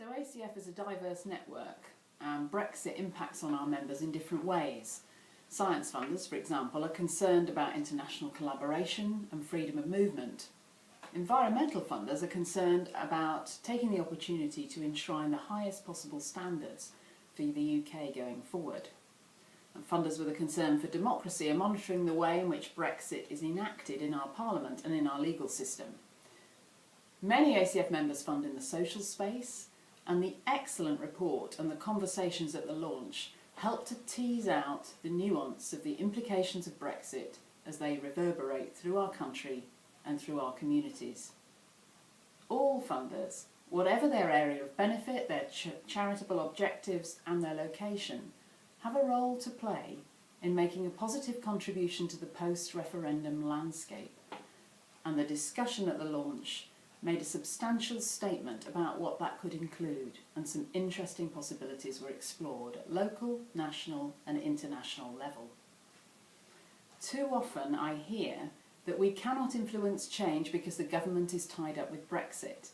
So ACF is a diverse network. Brexit impacts on our members in different ways. Science funders, for example, are concerned about international collaboration and freedom of movement. Environmental funders are concerned about taking the opportunity to enshrine the highest possible standards for the UK going forward. And funders with a concern for democracy are monitoring the way in which Brexit is enacted in our Parliament and in our legal system. Many ACF members fund in the social space, and the excellent report and the conversations at the launch help to tease out the nuance of the implications of Brexit as they reverberate through our country and through our communities. All funders, whatever their area of benefit, their charitable objectives and their location, have a role to play in making a positive contribution to the post-referendum landscape. And the discussion at the launch made a substantial statement about what that could include, and some interesting possibilities were explored at local, national and international level. Too often I hear that we cannot influence change because the government is tied up with Brexit.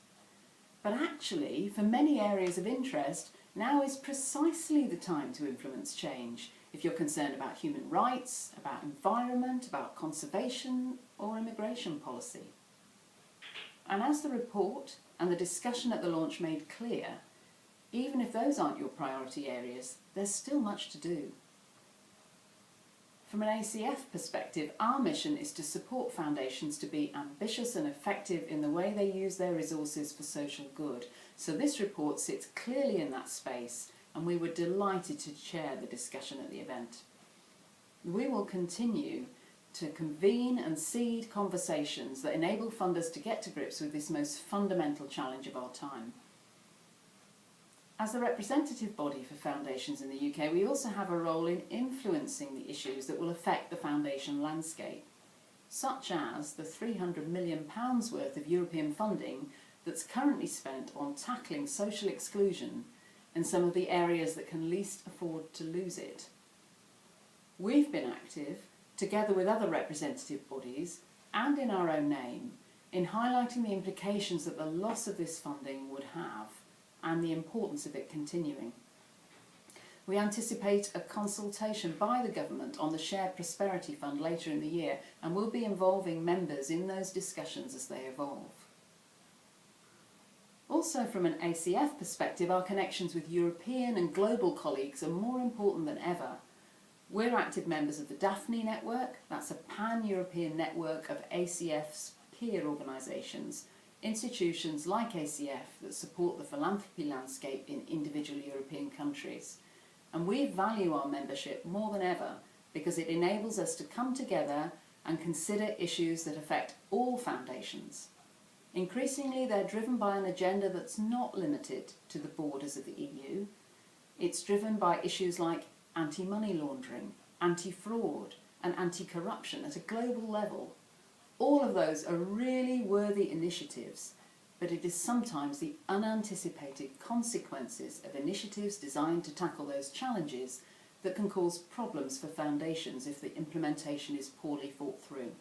But actually, for many areas of interest, now is precisely the time to influence change if you're concerned about human rights, about environment, about conservation or immigration policy. And as the report and the discussion at the launch made clear, even if those aren't your priority areas, there's still much to do. From an ACF perspective, our mission is to support foundations to be ambitious and effective in the way they use their resources for social good. So this report sits clearly in that space, and we were delighted to chair the discussion at the event. We will continue to convene and seed conversations that enable funders to get to grips with this most fundamental challenge of our time. As the representative body for foundations in the UK, we also have a role in influencing the issues that will affect the foundation landscape, such as the £300 million worth of European funding that's currently spent on tackling social exclusion in some of the areas that can least afford to lose it. We've been active, together with other representative bodies and in our own name, in highlighting the implications that the loss of this funding would have and the importance of it continuing. We anticipate a consultation by the government on the Shared Prosperity Fund later in the year, and we'll be involving members in those discussions as they evolve. Also, from an ACF perspective, our connections with European and global colleagues are more important than ever. We're active members of the Daphne network. That's a pan-European network of ACF's peer organisations, institutions like ACF that support the philanthropy landscape in individual European countries. And we value our membership more than ever because it enables us to come together and consider issues that affect all foundations. Increasingly, they're driven by an agenda that's not limited to the borders of the EU. It's driven by issues like anti-money laundering, anti-fraud and anti-corruption at a global level. All of those are really worthy initiatives, but it is sometimes the unanticipated consequences of initiatives designed to tackle those challenges that can cause problems for foundations if the implementation is poorly thought through.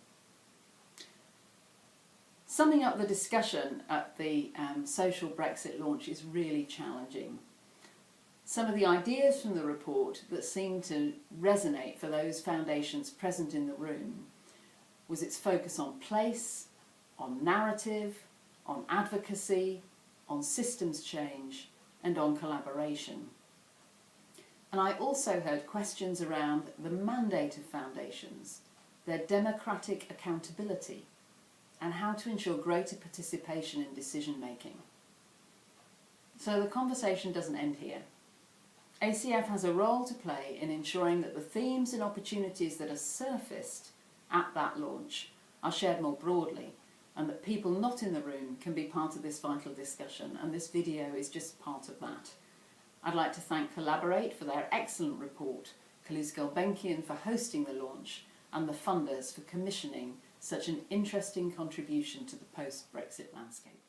Summing up the discussion at the Social Brexit launch is really challenging. Some of the ideas from the report that seemed to resonate for those foundations present in the room was its focus on place, on narrative, on advocacy, on systems change and on collaboration. And I also heard questions around the mandate of foundations, their democratic accountability and how to ensure greater participation in decision making. So the conversation doesn't end here. ACF has a role to play in ensuring that the themes and opportunities that are surfaced at that launch are shared more broadly, and that people not in the room can be part of this vital discussion, and this video is just part of that. I'd like to thank Collaborate for their excellent report, Kaluz Gulbenkian for hosting the launch, and the funders for commissioning such an interesting contribution to the post-Brexit landscape.